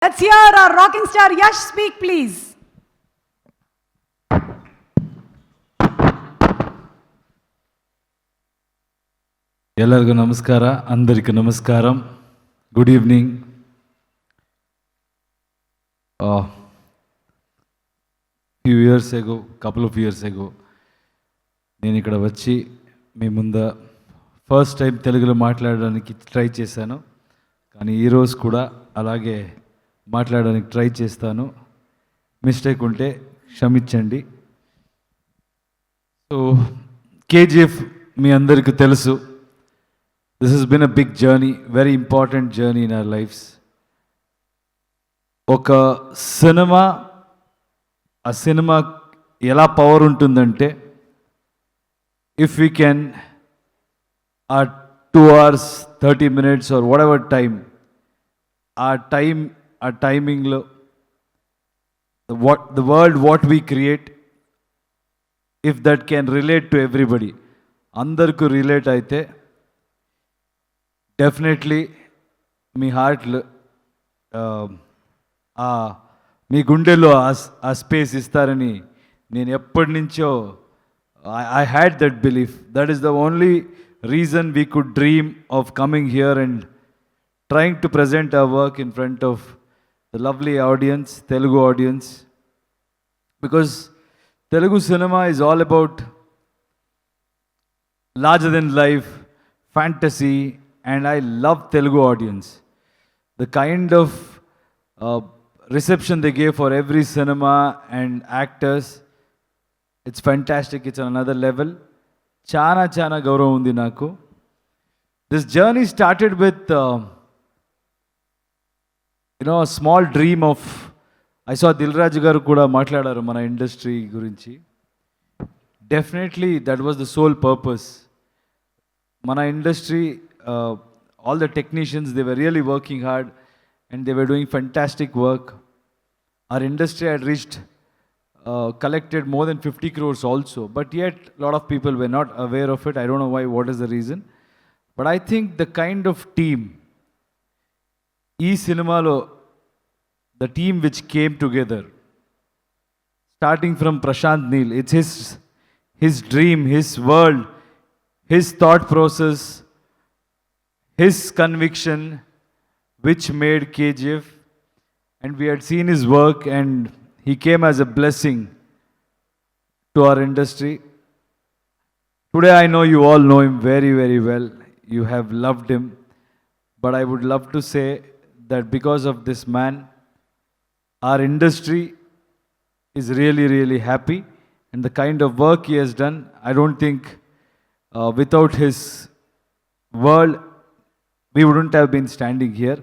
Let's hear our rocking star Yash speak, please. ಎಲ್ಲರಿಗೂ ನಮಸ್ಕಾರ, అందరికీ నమస్కారం. Good evening. Few years ago, couple of years ago నేను ఇక్కడ వచ్చి మీ ముందు ఫస్ట్ టైం తెలుగులో మాట్లాడడానికి ట్రై చేశాను. కానీ ఈరోజు కూడా అలాగే మాట్లాడడానికి ట్రై చేస్తాను. మిస్టేక్ ఉంటే క్షమించండి. సో కేజీఎఫ్ మీ అందరికీ తెలుసు. This has been a big journey, very important journey in our lives. ఒక సినిమా ఎలా పవర్ ఉంటుందంటే, ఇఫ్ వీ కెన్ ఆ 2 hours 30 minutes or whatever time, ఆ టైమింగ్లో the world what we create, if that can relate to everybody, అందరికీ relate అయితే definitely మీ హార్ట్లో మీ గుండెల్లో ఆ స్పేస్ ఇస్తారని నేను ఎప్పటి నుంచో I had that belief. That is the only reason we could dream of coming here and trying to present our work in front of the lovely audience, Telugu audience. Because Telugu cinema is all about larger than life, fantasy, and I love Telugu audience. The kind of reception they gave for every cinema and actors, it's fantastic. It's on another level. Chana gauravam undi naku. This journey started with a small dream of, I saw Dilraj garu kuda matladaru mana industry gurinchi. Definitely that was the sole purpose. Mana industry, all the technicians, they were really working hard and they were doing fantastic work. Our industry had reached, collected more than 50 crores also, but yet a lot of people were not aware of it. I don't know why, what is the reason. But I think the kind of team, cinema lo, the team which came together, starting from Prashant Neel, it's his dream, his world, his thought process, his conviction, which made KGF. And we had seen his work and he came as a blessing to our industry. Today I know you all know him very, very well. You have loved him. But I would love to say that because of this man, our industry is really, really happy. And the kind of work he has done, I don't think without his world, we wouldn't have been standing here.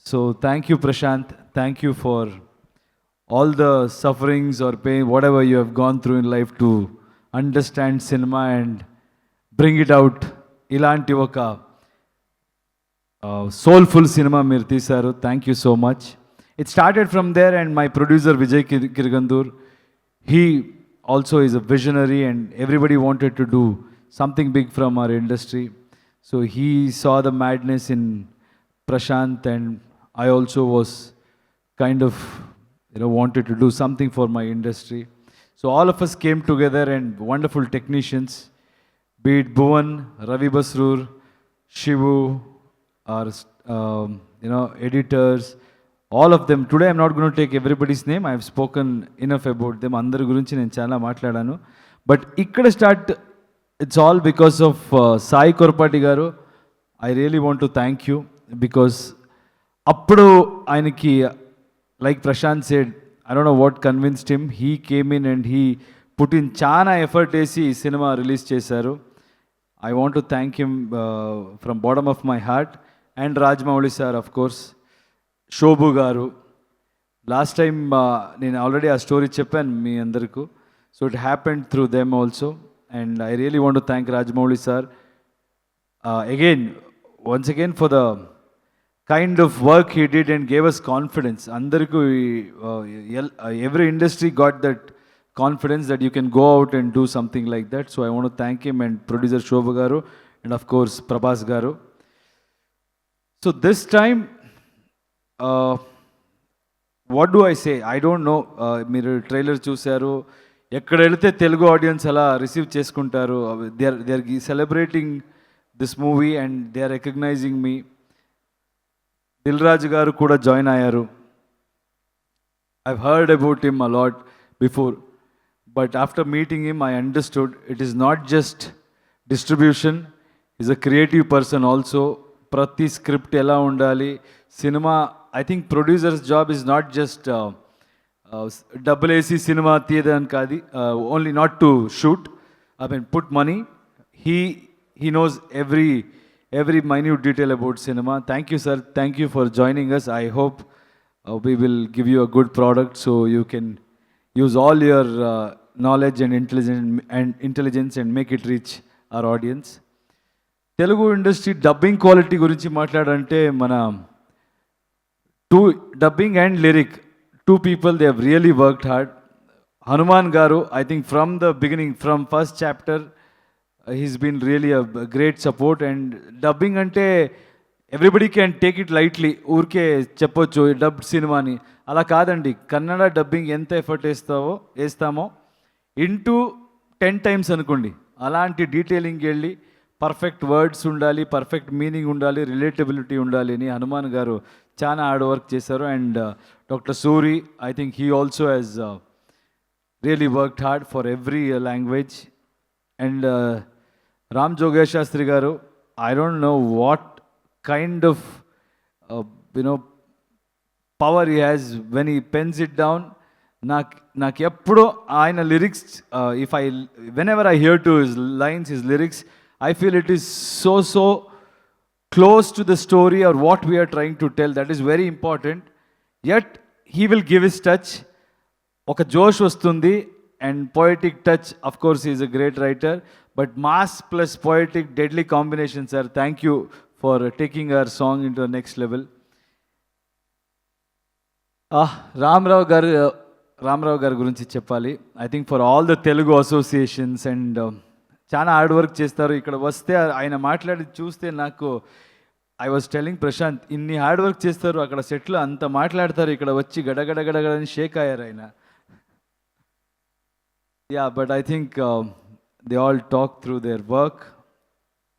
So thank you, Prashant. Thank you for all the sufferings or pain, whatever you have gone through in life to understand cinema and bring it out. Ilanti oka soulful cinema meer teesaru. Thank you so much. It started from there, and my producer Vijay Kirigandur, he also is a visionary and everybody wanted to do something big from our industry. So he saw the madness in Prashant, and I also was kind of wanted to do something for my industry. So all of us came together, and wonderful technicians, be it Bhuvan, Ravi Basrur, Shivu, our editors, all of them. Today I'm not going to take everybody's name. I have spoken enough about them. Andari gurinchi nenu chaala maatladanu. But ikkada start, it's all because of Sai Korpati garu. I really want to thank you, because appudu ayniki, like Prashant said, I don't know what convinced him. He came in and he put in chana effort esi cinema release chesaru. I want to thank him from bottom of my heart. And Rajmouli sir, of course, Shobhu garu. Last time నేను already ఆ story చెప్పాను మీ అందరికీ. So it happened through them also, and I really want to thank Rajamouli sir once again for the kind of work he did and gave us confidence. అందరికీ every industry got that confidence that you can go out and do something like that. So I want to thank him and producer Shobhu garu and of course Prabhas garu. So this time what do I say, I don't know. మీరు trailer చూశారు, ఎక్కడ వెళితే Telugu audience అలా receive చేసుకుంటారు. They are celebrating this movie and they are recognising me. Dil Raju గారు కూడా join అయ్యారు. I've heard about him a lot before, but after meeting him, I understood it is not just distribution, he's a creative person also. Prati script ela undali, cinema, I think producer's job is not just double AC cinema theadan kadi, only not to shoot, I mean put money. He knows every minute detail about cinema. Thank you, sir. Thank you for joining us. I hope we will give you a good product so you can use all your knowledge and intelligence and make it reach our audience. Telugu industry dubbing quality గురించి మాట్లాడంటే మన dubbing and lyric, two people they have really worked hard. Hanuman గారు, I think from the beginning, from first chapter he's been really a great support. And dubbing అంటే everybody can take it lightly, ఊరికే చెప్పొచ్చు dubbed సినిమాని, అలా కాదండి. Kannada dubbing ఎంత effort వేస్తామో into 10 times అనుకోండి. అలాంటి డీటెయిలింగ్ వెళ్ళి పర్ఫెక్ట్ వర్డ్స్ ఉండాలి, పర్ఫెక్ట్ మీనింగ్ ఉండాలి, రిలేటబిలిటీ ఉండాలి అని హనుమాన్ గారు చాలా హార్డ్ వర్క్ చేశారు. And doctor Suri, I think he also has really worked hard for every language. And Ram జోగేష్ శాస్త్రి గారు, I don't know what kind of power he has when he pens it down. నాకు ఎప్పుడో ఆయన lyrics, whenever I hear to his lines, his lyrics, I feel it is so close to the story or what we are trying to tell. That is very important. Yet he will give his touch. ఒక జోష్ వస్తుంది and poetic touch. Of course he is a great writer, but mass plus poetic, deadly combination, sir. Thank you for taking our song into the next level. Ramarao గారు గురించి చెప్పాలి. I think for all the Telugu associations and చాలా hard work చేస్తారు. ఇక్కడ వస్తే ఆయన మాట్లాడి చూస్తే నాకు, ఐ వాజ్ టెలింగ్ ప్రశాంత్, ఇన్ని హార్డ్ వర్క్ చేస్తారు అక్కడ సెట్లో, అంత మాట్లాడతారు, ఇక్కడ వచ్చి గడగడని షేక్ అయ్యారు ఆయన. Yeah, but I think they all talk through their work.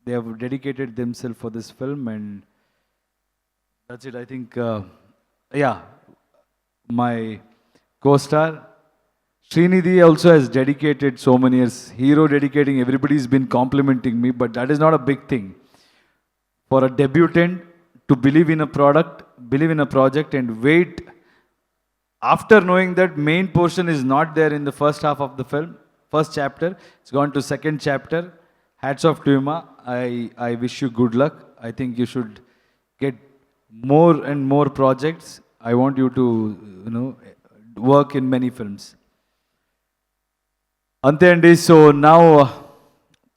They have dedicated themselves for this film, and that's it. I think, my co-star Srinidhi also has dedicated so many years. Hero dedicating, everybody's been complimenting me, but that is not a big thing. For a debutant to believe in a product, believe in a project, and wait after knowing that main portion is not there in the first half of the film, first chapter, it's gone to second chapter. Hats off to you, Ma. I wish you good luck. I think you should get more and more projects. I want you to, work in many films. Ante andi, so now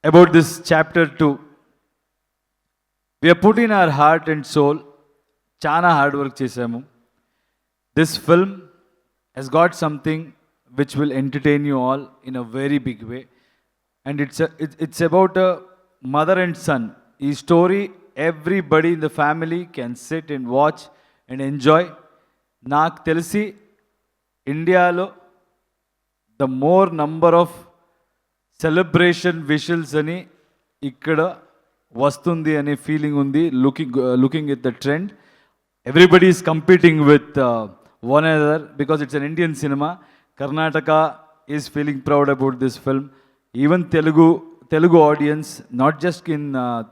about this chapter 2. We have put in our heart and soul. Chana hard work chesamu. This film has got something which will entertain you all in a very big way. And it's about a mother and son. ఈ story everybody in the family can SIT and watch and enjoy. నాకు తెలిసి ఇండియాలో the more number of celebration విషువల్స్ అని ఇక్కడ వస్తుంది అనే feeling ఉంది. Looking at the trend, everybody is competing with one another because it's an Indian cinema. Karnataka is feeling proud about this film. Even Telugu audience, not just in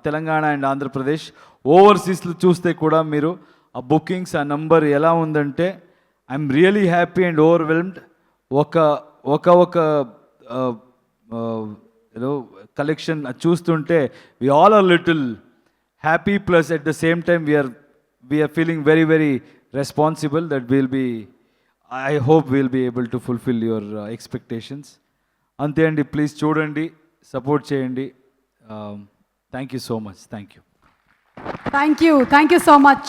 Telangana and Andhra Pradesh, ఓవర్సీస్లో చూస్తే కూడా మీరు ఆ bookings, ఆ నంబర్ ఎలా ఉందంటే I'm really happy and overwhelmed. ఒక collection చూస్తుంటే we all are little happy, plus at the same time we're feeling very very responsible that I hope will be able to fulfil your expectations. అంతే అండి, please చూడండి, support చేయండి. Thank you so much. Thank you so much.